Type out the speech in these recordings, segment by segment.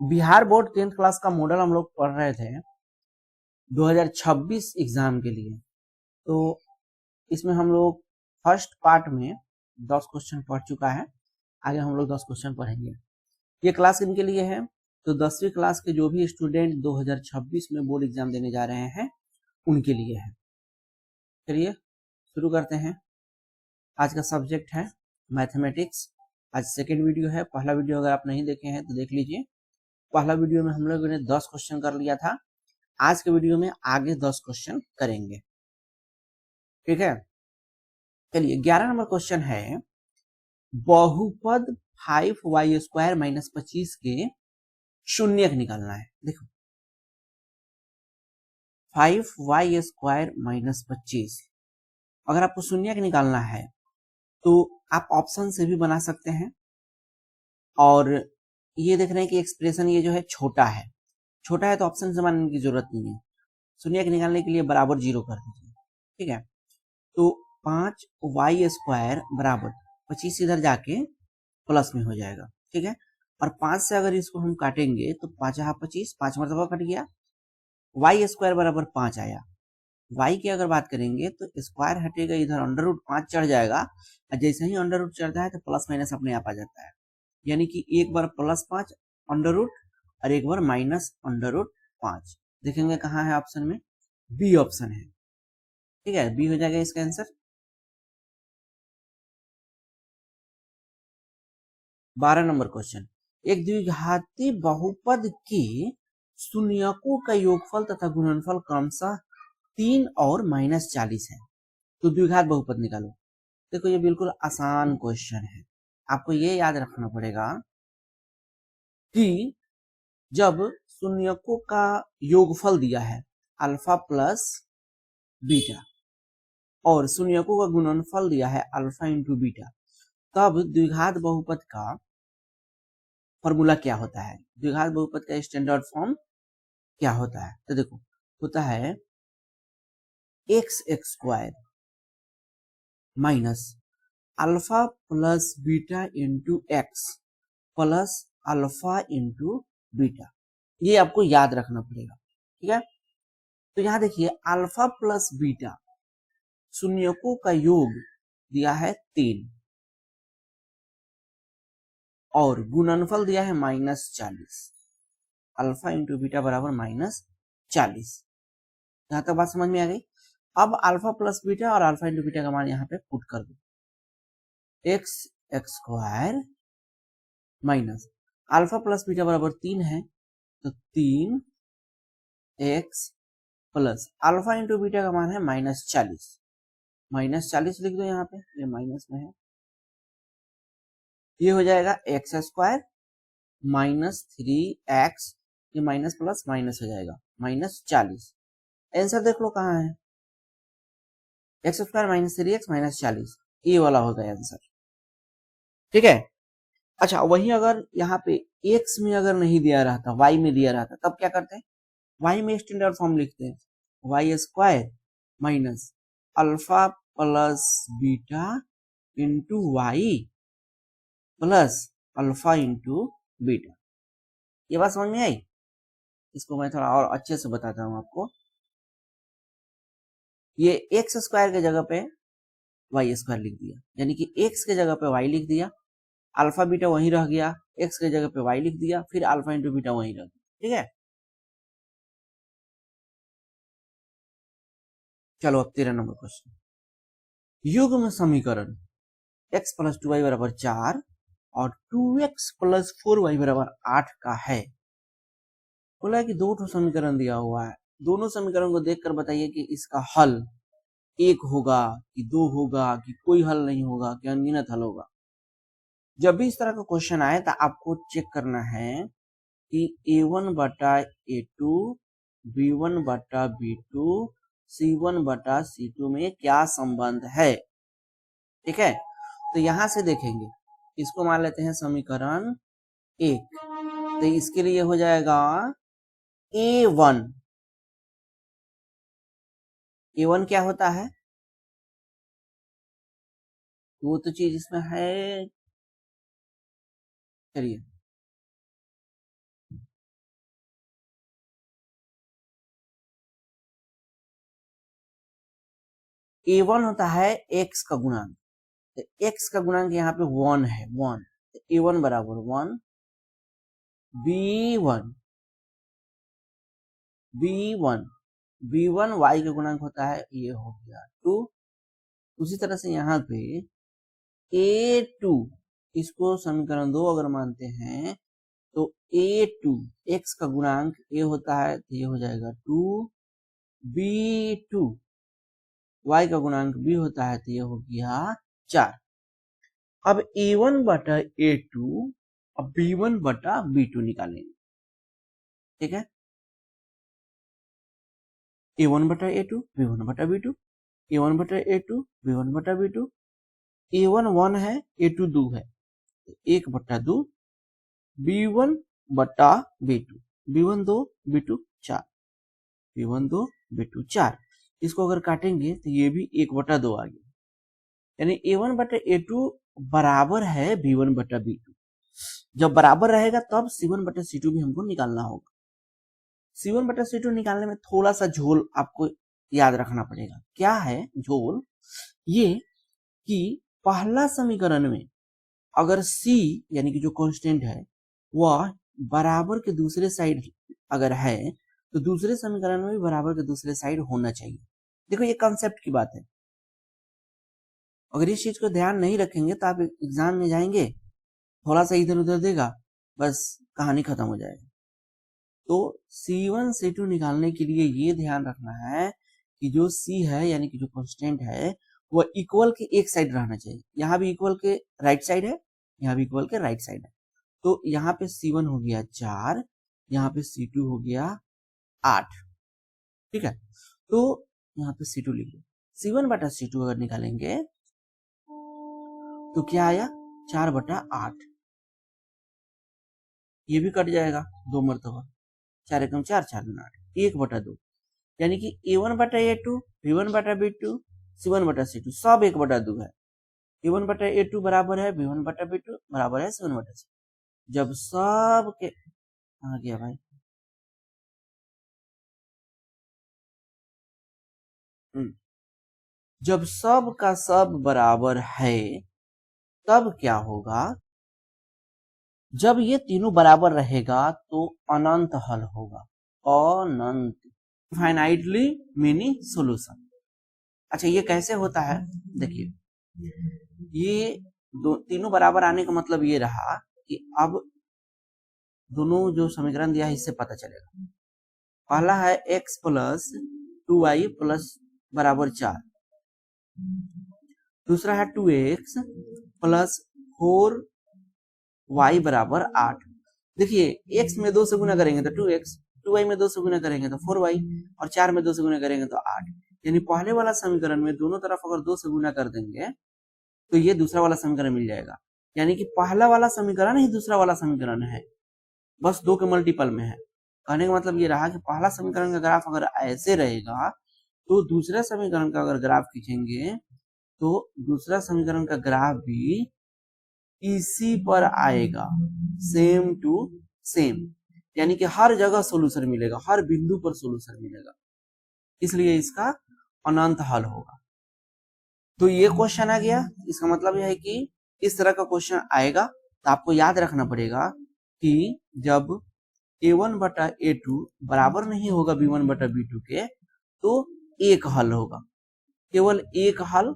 Bihar board 10th class का model हम लोग पढ़ रहे थे 2026 एग्जाम के लिए। तो इसमें हम लोग फर्स्ट पार्ट में 10 क्वेश्चन पढ़ चुका है। आगे हम लोग 10 क्वेश्चन पढ़ेंगे। ये क्लास इनके लिए है। तो 10वीं क्लास के जो भी स्टूडेंट 2026 में बोर्ड एग्जाम देने जा रहे हैं उनके लिए है। चलिए शुरू करते हैं। आज का सब्जेक्ट है मैथमेटिक्स। आज सेकेंड वीडियो है। पहला वीडियो अगर आप नहीं देखे हैं तो देख लीजिए। पहला वीडियो में हम लोगों ने 10 क्वेश्चन कर लिया था। आज के वीडियो में आगे 10 क्वेश्चन करेंगे। ठीक है, चलिए 11 नंबर क्वेश्चन है, बहुपद 5y² माइनस 25 के शून्यक निकालना है। देखो 5y² माइनस 25, अगर आपको शून्यक निकालना है तो आप ऑप्शन से भी बना सकते हैं। और ये देख रहे हैं कि एक्सप्रेशन ये जो है छोटा है तो ऑप्शन से बनाने की जरूरत नहीं है। शून्यक निकालने के लिए बराबर 0 कर दीजिए। ठीक है, तो 5y² बराबर 25 इधर जाके प्लस में हो जाएगा। ठीक है, और 5 से अगर इसको हम काटेंगे तो 5 25, 5 मरतबा कट गया, y² बराबर 5 आया। y की अगर बात करेंगे तो स्क्वायर हटेगा, इधर अंडर रूट 5 चढ़ जाएगा, और जैसे ही अंडर रूट चढ़ता है तो प्लस माइनस अपने आप आ जाता है। यानी कि एक बार +5 अंडर रूट और एक बार माइनस अंडर रूट 5। देखेंगे कहाँ है ऑप्शन में, बी ऑप्शन है। ठीक है, बी हो जाएगा इसका आंसर। 12 नंबर क्वेश्चन, एक द्विघाती बहुपद के शून्यकों का योगफल तथा गुणनफल क्रमशः 3 और -40 है। तो द्विघात बहुपद निकालो। देखो ये बिल्कुल आसान क्वेश्चन है। आपको ये याद रखना पड़ेगा कि जब शून्यकों का योगफल दिया है अल्फा प्लस बीटा और शून्यकों का गुणनफल दिया है अल्फा इंटू बीटा, तब द्विघात बहुपद का फॉर्मूला क्या होता है, द्विघात बहुपद का स्टैंडर्ड फॉर्म क्या होता है। तो देखो होता है x² minus alpha plus beta into x plus alpha into beta. ये आपको याद रखना पड़ेगा। ठीक है, तो यहां देखिए अल्फा प्लस बीटा शून्यकों का योग दिया है 3 और गुणनफल दिया है -40। अल्फा इंटू बीटा बराबर -40। यहां तक बात समझ में आ गई। अब अल्फा प्लस बीटा और अल्फा इंटू बीटा का मान यहाँ पे पुट कर दो। x² minus alpha plus beta बराबर 3 है तो 3x plus alpha into beta का मान है -40। -40 लिख दो यहाँ पे, ये माइनस में है। ये हो जाएगा x² -3x, ये माइनस प्लस माइनस हो जाएगा -40। आंसर देख लो कहाँ है, x² -3x -40, ये वाला होगा आंसर। ठीक है, अच्छा वही अगर यहाँ पे x में अगर नहीं दिया रहता, y में दिया रहता, तब क्या करते हैं, y में स्टैंडर्ड फॉर्म लिखते हैं, y² minus alpha plus beta into y plus alpha into beta. ये बात समझ में आई। इसको मैं थोड़ा और अच्छे से बताता हूँ आपको। ये x² के जगह पे y² लिख दिया, यानी कि x के जगह पे y लिख दिया, अल्फा बीटा वहीं रह गया, x के जगह पे y लिख दिया, फिर अल्फा इंटू बीटा वहीं रह गया। ठीक है, चलो अब 13 नंबर क्वेश्चन, युग्म समीकरण x प्लस 2y बराबर 4 और 2x प्लस 4y बराबर 8 का है। बोला है कि दो ठो समीकरण दिया हुआ है, दोनों समीकरण को देखकर बताइए कि इसका हल एक होगा कि दो होगा कि कोई हल नहीं होगा कि अनगिनत हल होगा। जब भी इस तरह का क्वेश्चन आए तो आपको चेक करना है कि a1 बटा a2, b1 बटा b2, c1 बटा c2 में क्या संबंध है। ठीक है, तो यहां से देखेंगे, इसको मान लेते हैं समीकरण 1, तो इसके लिए हो जाएगा a1। a1 क्या होता है, वो तो चीज इसमें है। चलिए A1 होता है x का गुणांक, तो x का गुणांक यहाँ पे 1 है, 1, तो A1 बराबर 1, B1 y का गुणांक होता है, ये हो गया 2। उसी तरह से यहाँ पे A2, इसको समीकरण 2 अगर मानते हैं तो A2 x का गुणांक a होता है, तो ये हो जाएगा 2, B2 y का गुणांक b होता है, तो ये हो गया 4। अब A1 बटा A2 और B1 बटा B2 निकालेंगे, ठीक है। A1 बटा A2 B1 बटा B2, A1 बटा A2 B1 बटा B2, A1 1 है, A2 2 है, 1 बटा 2, B1 बटा B2, B1 2 B2 4, B1 2 B2 4। इसको अगर काटेंगे तो ये भी 1 बटा 2 आ गया, यानी A1 बटा A2 बराबर है B1 बटा B2। जब बराबर रहेगा तब C1 बटा C2 भी हमको निकालना होगा। C1 बटा C2 निकालने में थोड़ा सा झोल आपको याद रखना पड़ेगा। क्या है झोल? ये कि पहला समीकरण में अगर C यानी कि जो कांस्टेंट है वह बराबर के दूसरे साइड अगर है तो दूसरे समीकरण में भी बराबर के दूसरे साइड होना चाहिए। देखो ये कॉन्सेप्ट की बात है, अगर इस चीज को ध्यान नहीं रखेंगे तो आप एग्जाम में जाएंगे, थोड़ा सा इधर उधर देगा, बस कहानी खत्म हो जाएगी। तो C1 C2 निकालने के लिए ये ध्यान रखना है कि जो C है यानी कि जो कांस्टेंट है वह इक्वल के एक साइड रहना चाहिए। यहाँ भी इक्वल के राइट साइड है, यहाँ भी इक्वल के राइट साइड है। तो यहाँ पे C1 हो गया 4, यहाँ पे C2 हो गया 8, ठीक है। तो यहाँ पे C2 लिख लो। C1 बटा C2 अगर निकालेंगे तो क्या आया 4 बटा 8, ये भी कट जाएगा 2 मरतबा, 4 एकम 4, 4 दूना 8, 1 बटा 2, यानी कि A1 बटा A2 B1 बटा B2 C1 बटा C2 सब 1 बटा 2 है। A1 बटा A2 बराबर है B1 बटा B2 बराबर है C1 बटा C2। जब सब के आ गया भाई, जब सब का सब बराबर है तब क्या होगा? जब ये तीनों बराबर रहेगा तो अनंत हल होगा, अनंत, फाइनाइटली मेनी सॉल्यूशन। अच्छा ये कैसे होता है? देखिए ये तीनों बराबर आने का मतलब ये रहा कि अब दोनों जो समीकरण दिया है इससे पता चलेगा। पहला है x प्लस 2y प्लस बराबर 4, दूसरा है 2x प्लस 4y बराबर 8। देखिए x में 2 से गुना करेंगे तो 2x, 2y में 2 से गुना करेंगे तो 4y और 4 में 2 से गुना करेंगे तो 8। यानी पहले वाला समीकरण में दोनों तरफ अगर 2 से गुना कर देंगे तो ये दूसरा वाला समीकरण मिल जाएगा। यानी कि पहला वाला समीकरण ही दूसरा वाला समीकरण है, बस 2 के मल्टीपल में है। कहने का मतलब ये रहा कि पहला समीकरण का ग्राफ अगर ऐसे रहेगा तो दूसरा समीकरण का अगर ग्राफ खींचेंगे तो दूसरा समीकरण का ग्राफ भी इसी पर आएगा, सेम टू सेम, यानी कि हर जगह सोल्यूशन मिलेगा, हर बिंदु पर सोल्यूशन मिलेगा, इसलिए इसका अनंत हल होगा। तो ये क्वेश्चन आ गया, इसका मतलब यह है कि इस तरह का क्वेश्चन आएगा तो आपको याद रखना पड़ेगा कि जब A1 बटा A2 बराबर नहीं होगा B1 बटा B2 के तो एक हल होगा, केवल एक हल,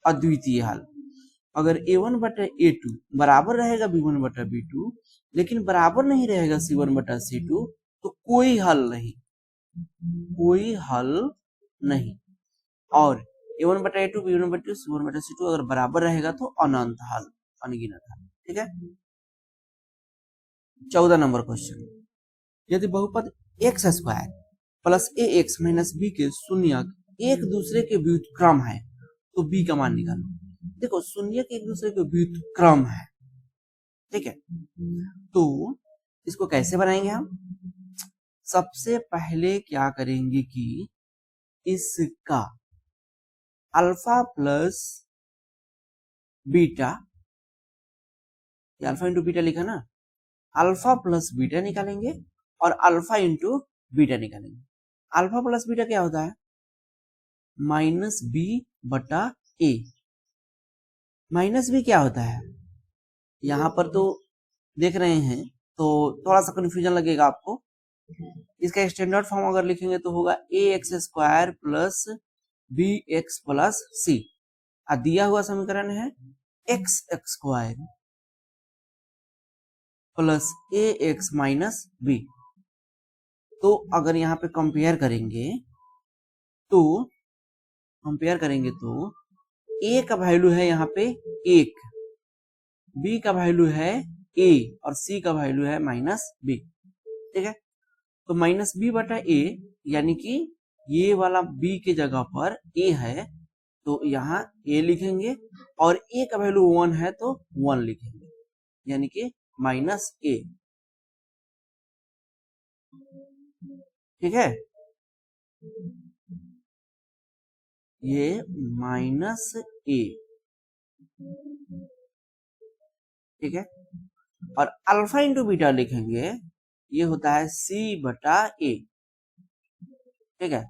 अद्वितीय हल। अगर A1 बटा A2 बराबर रहेगा B1 बटा B2 लेकिन बराबर नहीं रहेगा C1 बटा C2 तो कोई हल नहीं, कोई हल नहीं। और A1 बटा A2 B1 बटा C1 बटा C2 अगर बराबर रहेगा तो अनंत हल, अनगिनत हल, ठीक है। 14 नंबर क्वेश्चन, यदि बहुपद x square plus ax minus b के शून्यक एक दूसरे के व्युत्क्रम है तो b का मान निकालो। देखो शून्यक एक दूसरे के व्युत्क्रम है, ठीक है, तो इसको कैसे बनाएंगे हम? सबसे पहले क्या करेंगे कि इसका alpha plus beta, alpha into beta लिखा ना, अल्फा प्लस बीटा निकालेंगे और अल्फा इंटू बीटा निकालेंगे। अल्फा प्लस बीटा क्या होता है? माइनस बी बटा ए। माइनस बी क्या होता है, यहां पर तो देख रहे हैं तो थोड़ा सा कंफ्यूजन लगेगा आपको। इसका स्टैंडर्ड फॉर्म अगर लिखेंगे तो होगा A X square plus B X plus C. दिया हुआ समीकरण है X square plus A X minus B. तो अगर यहाँ पे कंपेयर करेंगे तो ए का वैल्यू है यहाँ पे 1, बी का वैल्यू है ए और सी का वैल्यू है माइनस बी। ठीक है, तो माइनस बी बटा ए यानी कि ये वाला बी के जगह पर ए है तो यहाँ ए लिखेंगे और ए का वैल्यू 1 है तो 1 लिखेंगे यानी कि माइनस ए। ठीक है, ये माइनस ए। ठीक है, और अल्फा इंटू बीटा लिखेंगे ये होता है सी बटा ए। ठीक है,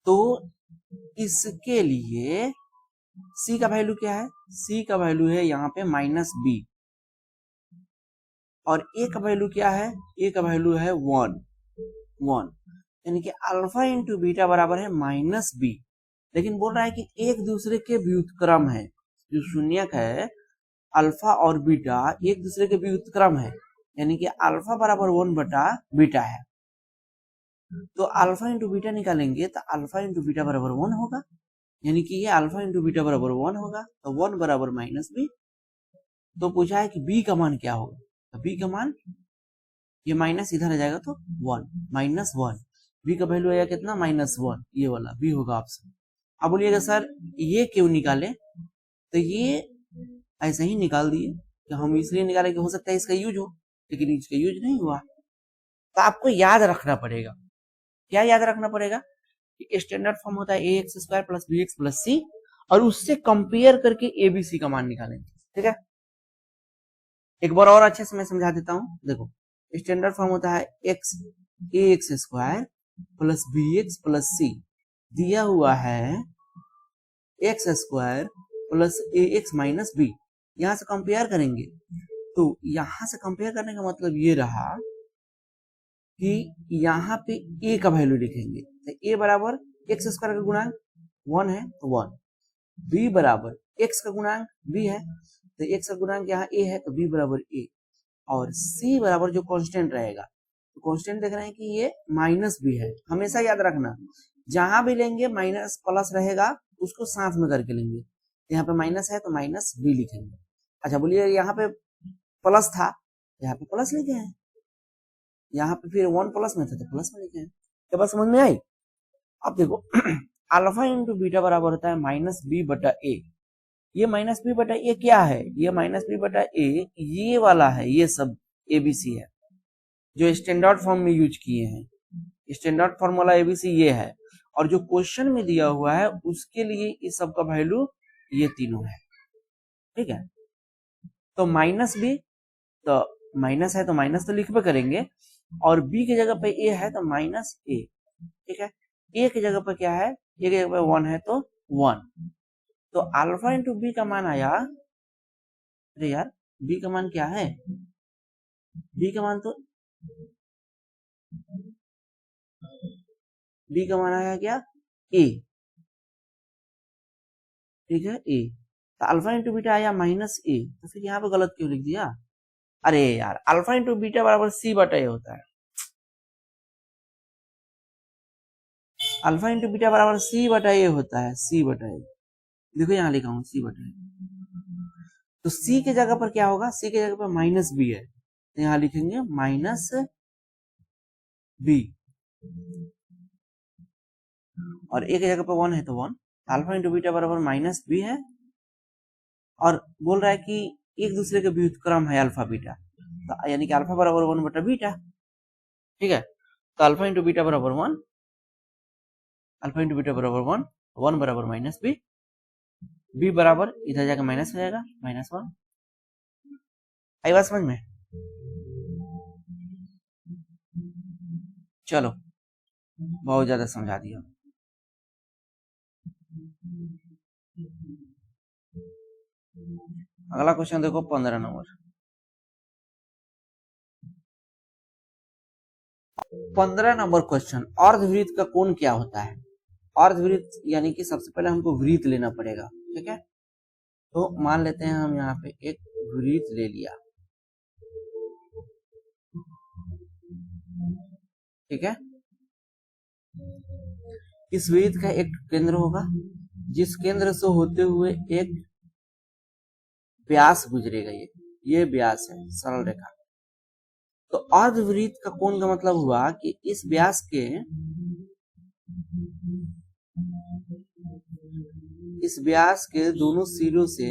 तो इसके लिए सी का वैल्यू क्या है, सी का वैल्यू है यहाँ पे माइनस बी और ए का वैल्यू क्या है, ए का वैल्यू है 1 यानी कि अल्फा इंटू बीटा बराबर है माइनस बी। लेकिन बोल रहा है कि एक दूसरे के व्युत्क्रम है, जो शून्यक है अल्फा और बीटा एक दूसरे के व्युत्क्रम है यानी कि अल्फा बराबर 1 बटा बीटा है। तो अल्फा इंटू बीटा निकालेंगे तो अल्फा इंटू बीटा बराबर 1 होगा यानी कि ये अल्फा इंटू बीटा बराबर 1 होगा तो 1 बराबर माइनस बी। तो पूछा है कि बी का मान क्या होगा, तो बी का मान ये माइनस इधर आ जाएगा तो 1 माइनस 1, बी का वैल्यू आएगा कितना माइनस 1, ये वाला बी होगा ऑप्शन। अब बोलिएगा सर ये क्यों निकाले, तो ये ऐसे ही निकाल दिए कि हम इसलिए निकाले कि हो सकता है इसका यूज हो, लेकिन इसका यूज नहीं हुआ। तो आपको याद रखना पड़ेगा, क्या याद रखना पड़ेगा कि स्टैंडर्ड फॉर्म होता है A X square plus B X plus C और उससे कंपेयर करके ए बी सी का मान निकालेंगे। ठीक है, एक बार और अच्छे से मैं समझा देता हूं। देखो स्टैंडर्ड फॉर्म होता है X A X square plus B X plus C, दिया हुआ है X square plus A X minus B. यहां से कंपेयर करेंगे तो यहां से कंपेयर करने का मतलब ये रहा कि यहाँ पे ए का वैल्यू लिखेंगे तो ए बराबर एक्स स्क्वायर का गुणांक 1 है तो 1, बी बराबर एक्स का गुणांक बी है तो एक्स का गुणांक यहाँ ए है तो बी बराबर ए, और सी बराबर जो कांस्टेंट रहेगा, तो कांस्टेंट देख रहे हैं कि ये माइनस बी है। हमेशा याद रखना जहां भी लेंगे माइनस प्लस रहेगा उसको साथ में करके लेंगे, यहाँ पे माइनस है तो माइनस बी लिखेंगे। अच्छा बोलिए यहाँ पे प्लस था, यहाँ पे प्लस लिखे हैं, यहाँ पे फिर 1 प्लस में था तो प्लस में लिखे हैं। क्या बात समझ में आई? अब देखो अल्फा इंटू बीटा बराबर होता है माइनस बी बटा ए। ये माइनस बी बटा ए क्या है, ये माइनस बी बटा ए ये वाला है, ये सब एबीसी है जो स्टैंडर्ड फॉर्म में यूज किए हैं। स्टैंडर्ड फॉर्म वाला एबीसी ये है और जो क्वेश्चन में दिया हुआ है उसके लिए इस सब का वैल्यू ये तीनों है। ठीक है, तो माइनस बी तो माइनस है तो माइनस तो लिखबे करेंगे और बी की जगह पे ए है तो माइनस ए। ठीक है, ए की जगह पे क्या है, ए की जगह पे 1 है तो 1, तो अल्फा इंटू बी का मान आया, अरे यार बी का मान क्या है, बी का मान तो बी का मान आया क्या ए। ठीक है ए, तो अल्फा इंटू बीटा आया माइनस ए, तो फिर यहाँ पे गलत क्यों लिख दिया? अरे यार अल्फा इंटू बीटा बराबर सी बटा ए होता है, अल्फा इंटू बीटा बराबर सी बटा ए होता है, सी बटा ए। देखो यहाँ लिखा हूँ सी बटा ए, तो सी के जगह पर क्या होगा, सी के जगह पर माइनस बी है तो यहाँ लिखेंगे माइनस बी और ए की जगह पर 1 है तो 1, अल्फा इंटू बीटा बराबर माइनस बी है और बोल रहा है कि एक दूसरे के व्युत्क्रम है अल्फा बीटा, तो यानी कि अल्फा बराबर 1 बटा बीटा। ठीक है, तो अल्फा इंटू बीटा बराबर 1, अल्फा इंटू बीटा बराबर 1, 1 बराबर माइनस बी, बी बराबर इधर जाकर माइनस हो जाएगा माइनस 1। आई बात समझ में? चलो बहुत ज्यादा समझा दिया। अगला क्वेश्चन देखो 15 नंबर। 15 नंबर क्वेश्चन, अर्धवृत्त का कोण क्या होता है? अर्धवृत्त यानी कि सबसे पहले हमको वृत्त लेना पड़ेगा, ठीक है। तो मान लेते हैं हम यहाँ पे एक वृत्त ले लिया, ठीक है। इस वृत्त का एक केंद्र होगा, जिस केंद्र से होते हुए एक व्यास गुजरेगा, ये व्यास है, सरल रेखा। तो अर्धवृत्त का कोण का मतलब हुआ कि इस व्यास के दोनों सिरों से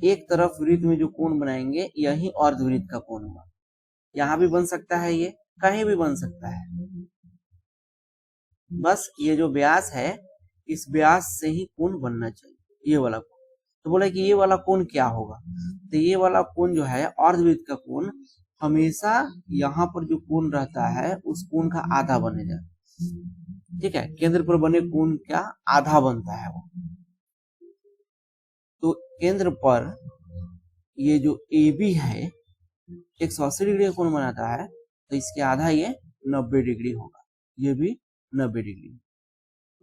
एक तरफ वृत्त में जो कोण बनाएंगे यही अर्धवृत्त का कोण हुआ। यहां भी बन सकता है, ये कहीं भी बन सकता है, बस ये जो व्यास है इस व्यास से ही कोण बनना चाहिए, ये वाला कोण। तो बोला कि ये वाला कोण क्या होगा? तो ये वाला कोण जो है अर्धवृत्त का कोण हमेशा यहाँ पर जो कोण रहता है उस कोण का आधा बनेगा, ठीक है। केंद्र पर बने कोण का आधा बनता है वो। तो केंद्र पर ये जो AB है 180 डिग्री का कोण बनाता है, तो इसके आधा ये 90 डिग्री होगा, ये भी 90 डिग्री।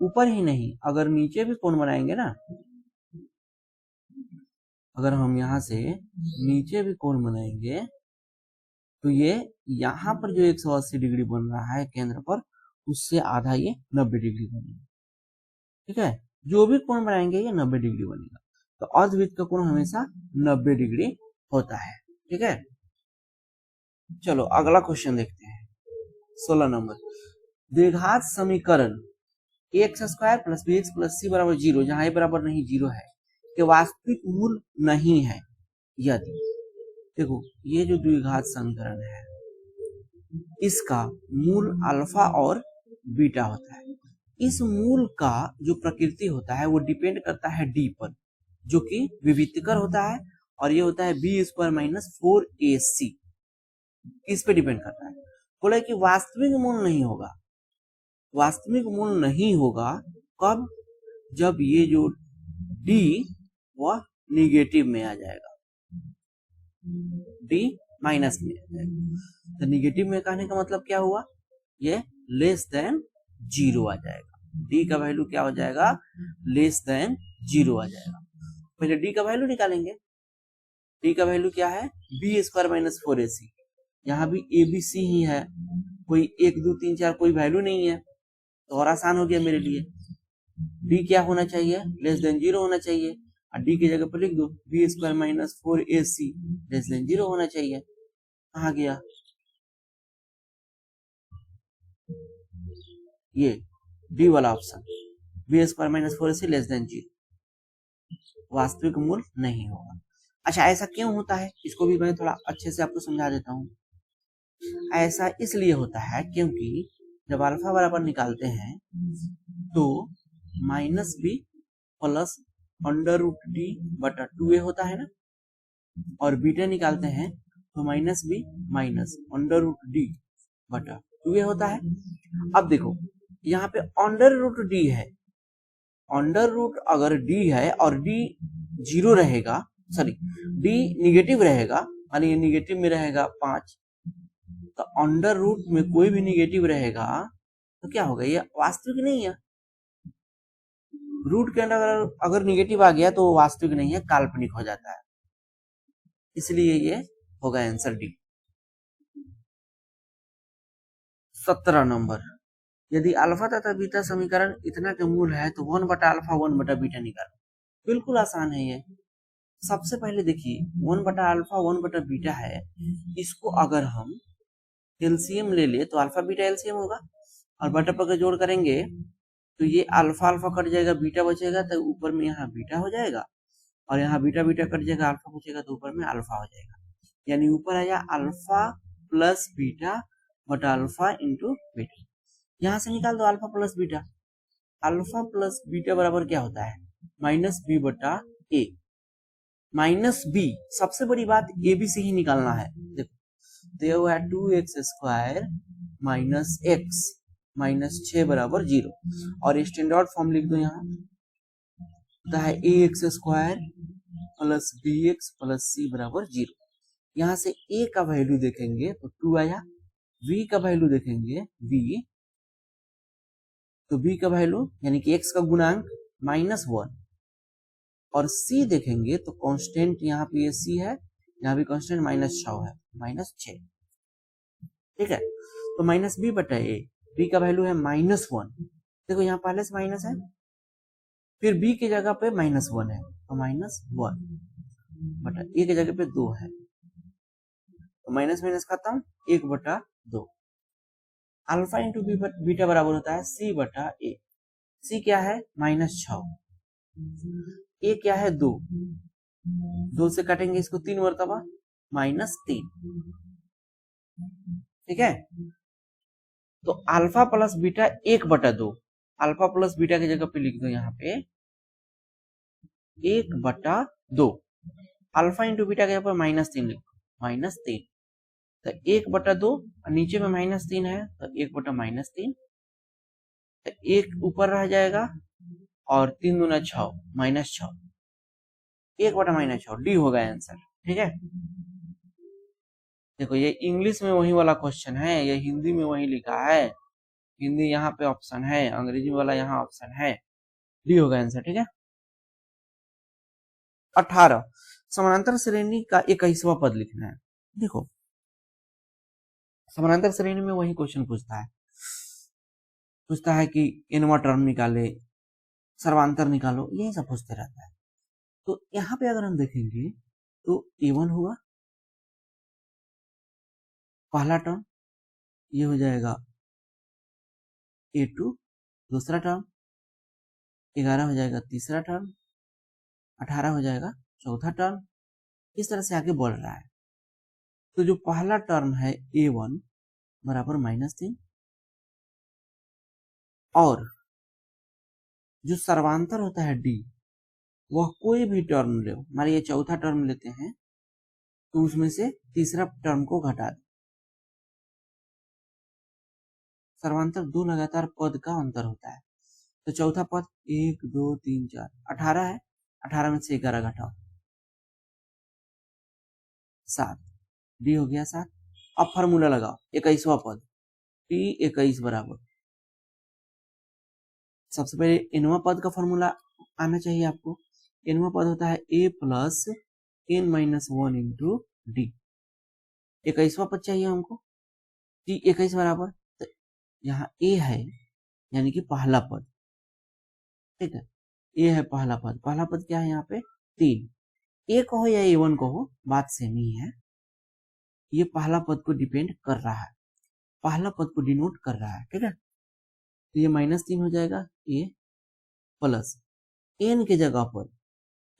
ऊपर ही नहीं, अगर नीचे भी कोण बनाएंगे ना, अगर हम यहां से नीचे भी कोण बनाएंगे तो ये यहाँ पर जो 180 डिग्री बन रहा है केंद्र पर, उससे आधा ये 90 डिग्री बनेगा, ठीक है। जो भी कोण बनाएंगे ये 90 डिग्री बनेगा। तो अर्धवृत्त का कोण हमेशा 90 डिग्री होता है, ठीक है। चलो अगला क्वेश्चन देखते हैं, 16 नंबर। द्विघात समीकरण ax² + bx + c = 0, जहां a बराबर नहीं 0 है, के वास्तविक मूल नहीं है यदि, देखो ये जो द्विघात समीकरण है इसका मूल अल्फा और बीटा होता है। इस मूल का जो प्रकृति होता है वो डिपेंड करता है डी पर, जो कि विविक्तर होता है, और ये होता है b² - 4ac, इस पे डिपेंड करता है। बोला कि वास्तविक मूल नहीं होगा। वास्तविक मूल नहीं होगा कब? जब ये जो d वह निगेटिव में आ जाएगा, d माइनस में आ जाएगा। तो निगेटिव में कहने का मतलब क्या हुआ? ये लेस देन 0 आ जाएगा। d का वैल्यू क्या हो जाएगा? लेस देन 0 आ जाएगा। पहले d का वैल्यू निकालेंगे। d का वैल्यू क्या है? b² - 4ac। यहाँ भी abc ही है, कोई 1 2 3 4 कोई वैल्यू नहीं है, तो और आसान हो गया मेरे लिए। d क्या होना चाहिए? लेस देन 0 होना चाहिए, और d की जगह पर लिख दो b² - 4ac लेस देन 0 होना चाहिए। कहाँ गया? ये डी वाला option, b² - 4ac less than 0, वास्तविक मूल नहीं होगा। अच्छा, ऐसा क्यों होता है? इसको भी मैं थोड़ा अच्छे से आपको समझा देता हूँ। ऐसा इसलिए होता है क्योंकि जब अल्फा बराबर निकालते हैं तो -b + √d बटा 2a होता है ना, और बीटा निकालते हैं तो -b - √d बटा 2a होता है। अब देखो यहाँ पे √d है, अगर d है और d 0 रहेगा, सॉरी d निगेटिव रहेगा, यानी ये निगेटिव में रहेगा 5, तो अंडर रूट में कोई भी निगेटिव रहेगा तो क्या होगा? ये वास्तविक नहीं है। रूट के अंदर अगर निगेटिव आ गया तो वास्तविक नहीं है, काल्पनिक हो जाता है। इसलिए ये होगा आंसर डी। 17 नंबर, यदि अल्फा तथा बीटा समीकरण इतना के मूल है तो 1/α 1/बीटा निकालो। बिल्कुल आसान है ये। सबसे पहले देखिए 1/α 1/बीटा है, इसको अगर हम एलसीएम ले ले तो अल्फा बीटा एलसीएम होगा, और बटा पर जोड़ करेंगे तो ये अल्फा अल्फा कट जाएगा, बीटा बचेगा, तो ऊपर में यहाँ बीटा हो जाएगा, और यहाँ बीटा बीटा कट जाएगा, अल्फा बचेगा, तो ऊपर में अल्फा हो जाएगा। यानी ऊपर आया अल्फा प्लस बीटा बटा अल्फा इंटू बीटा। यहाँ से निकाल दो alpha plus beta. Alpha plus beta बराबर क्या होता है? -b बटा a। -b, सबसे बड़ी बात a b से ही निकालना है। देखो तो यह है 2x² - x -6 = 0, और स्टैंडर्ड फॉर्म लिख दो यहाँ, तो है ax² plus B X plus C बराबर 0। यहाँ से a का वैल्यू देखेंगे तो 2 आया, v का वैल्यू देखेंगे v, तो v का वैल्यू यानी कि x का गुणांक -1, और c देखेंगे तो कांस्टेंट यहाँ पे ये c है, यहाँ भी कांस्टेंट -6 है, -6। ठीक है, तो -b बटा a, b का वैल्यू है -1, देखो यहाँ पहले से माइनस है, फिर b की जगह पे -1 है तो -1 बटा a की जगह पे 2 है, तो माइनस माइनस खत्म, 1 बटा 2। अल्फा इंटू बीटा बराबर होता है c बटा a। c क्या है -6, a क्या है 2, 2 से काटेंगे इसको 3 मरतबा, -3। ठीक है, तो अल्फा प्लस बीटा 1 बटा 2, अल्फा प्लस बीटा की जगह पे लिख दो यहाँ पे 1 बटा 2, अल्फा इंटू बीटा के यहाँ पर -3 लिखो, -3, तो 1 बटा 2, नीचे में -3 है तो 1 बटा -3, तो 1 ऊपर रह जाएगा और 3 दूना 6, -6, 1 बटा -6, डी होगा आंसर। ठीक है, देखो ये इंग्लिश में वही वाला क्वेश्चन है, ये हिंदी में वही लिखा है, हिंदी यहाँ पे ऑप्शन है, अंग्रेजी वाला यहाँ ऑप्शन है, डी होगा आंसर। ठीक है, 18 समानांतर श्रेणी का 21वां पद लिखना है। देखो समानांतर श्रेणी में वही क्वेश्चन पूछता है कि एनवा टर्म निकाले, सर्वांतर निकालो, यही सब पूछते रहता है। तो यहाँ पे अगर हम देखेंगे तो a1 हुआ पहला टर्म, ये हो जाएगा a2 दूसरा टर्म, 11 हो जाएगा तीसरा टर्म, 18 हो जाएगा चौथा टर्म, इस तरह से आगे बढ़ रहा है। तो जो पहला टर्म है a1 बराबर -3, और जो सर्वांतर होता है d, वह कोई भी टर्म ले, मान लीजिए चौथा टर्म लेते हैं तो उसमें से तीसरा टर्म को घटा दे। सर्वांतर दो लगातार पद का अंतर होता है, तो चौथा पद 1 2 3 4 18 है, 18 में से 11 घटाओ 7, डी हो गया 7। अब फार्मूला लगाओ 21वां पद, टी 21 बराबर, सबसे पहले एनवा पद का फॉर्मूला आना चाहिए आपको। एनवा पद होता है a plus n minus 1 into D. 21वां पद चाहिए हमको, टी 21 बराबर, तो यहाँ a है यानी कि पहला पद। ठीक है, a है पहला पद, पहला पद क्या है यहाँ पे 3, a कहो या a1 कहो बात सेम ही है, ये पहला पद को डिपेंड कर रहा है, पहला पद को डिनोट कर रहा है। ठीक है, तो ये -3 हो जाएगा, a प्लस n के जगह पर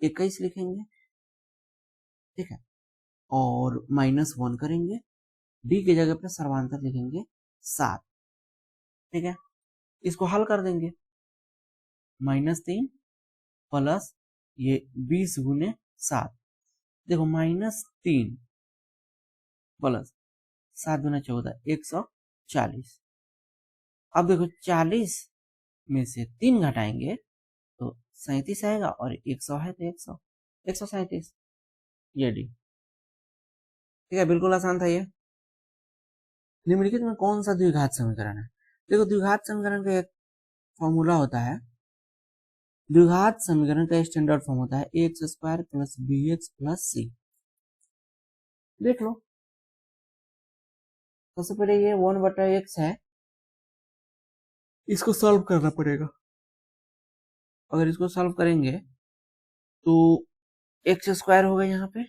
21 लिखेंगे। ठीक है, और -1 करेंगे, d की जगह पर सर्वांतर लिखेंगे 7। ठीक है, इसको हल कर देंगे, -3 प्लस ये 20 गुने 7, देखो -3 प्लस 7 गुना 14 140। अब देखो 40 में से 3 घटाएंगे तो 37 आएगा, और 100 है तो 137, ये डी। ठीक है, बिल्कुल आसान था ये। निम्नलिखित में कौन सा द्विघात समीकरण है? देखो द्विघात समीकरण का एक फॉर्मूला होता है, द्विघात समीकरण का स्टैंडर्ड फॉर्म होता है ax² plus bx plus c। देख लो, सबसे पहले ये 1/x है, इसको सॉल्व करना पड़ेगा। अगर इसको सॉल्व करेंगे तो x² होगा, यहाँ पे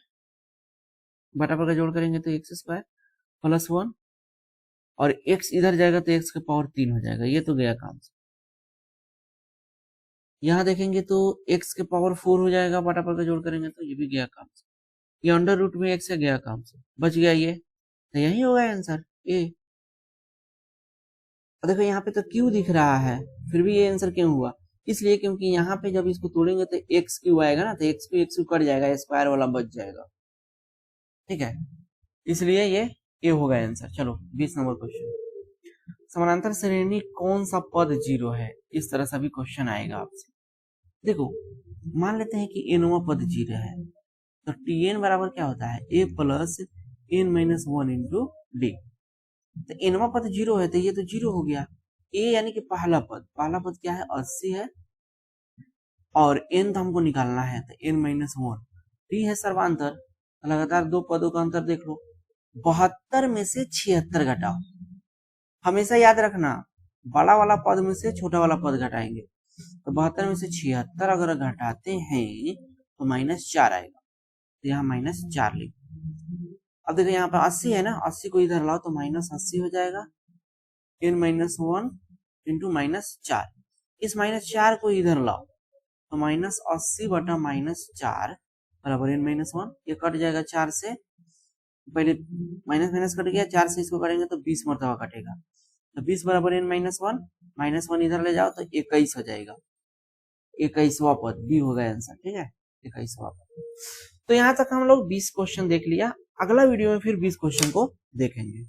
बटा पर का जोड़ करेंगे तो x² प्लस 1, और x इधर जाएगा तो x के पावर 3 हो जाएगा, ये तो गया काम से। यहाँ देखेंगे तो x के पावर 4 हो जाएगा, बटा पर का जोड़ करेंगे तो ये भी गया काम से। ये अंडर रूट में x है, गया काम से, बच गया ये, तो यही होगा आंसर ए। देखो यहाँ पे तो q दिख रहा है, फिर भी ये आंसर क्यों हुआ? इसलिए क्योंकि यहाँ पे जब इसको तोड़ेंगे तो x क्यू आएगा ना, तो x क्यू कट जाएगा, स्क्वायर वाला बच जाएगा। ठीक है, इसलिए ये ए होगा आंसर। चलो 20 नंबर क्वेश्चन, समानांतर श्रेणी कौन सा पद 0 है? इस तरह से भी क्वेश्चन आएगा आपसे। देखो मान लेते हैं कि एनवा पद 0 है, तो टी एन बराबर क्या होता है A plus N minus one into D. तो एनवा पद जीरो है तो ये तो जीरो हो गया। ए यानी कि पहला पद क्या है 80 है और एन तो हमको निकालना है तो एन माइनस वन। डी है सर्वांतर, लगातार दो पदों का अंतर देख लो। 72 में से 76 घटाओ। हमेशा याद रखना बड़ा वाला पद में से छोटा वाला पद घटाएंगे। तो 72 में से 76 अगर घटाते हैं तो -4 आएगा। तो यहाँ -4 लिख। अब देखो यहाँ पर 80 है ना, 80 को इधर लाओ तो -80 हो जाएगा। n minus one into -4। इस -4 को इधर लाओ तो -80 बटा -4 बराबर n माइनस वन। ये कट जाएगा 4 से, पहले माइनस कट गया, 4 से इसको करेंगे तो 20 मरतबा कटेगा। तो 20 बराबर n माइनस वन इधर ले जाओ तो 21 हो जाएगा। 21वां पद बी होगा आंसर। ठीक है, 21वां पद। तो यहाँ तक हम लोग 20 क्वेश्चन देख लिया। अगला वीडियो में फिर 20 क्वेश्चन को देखेंगे।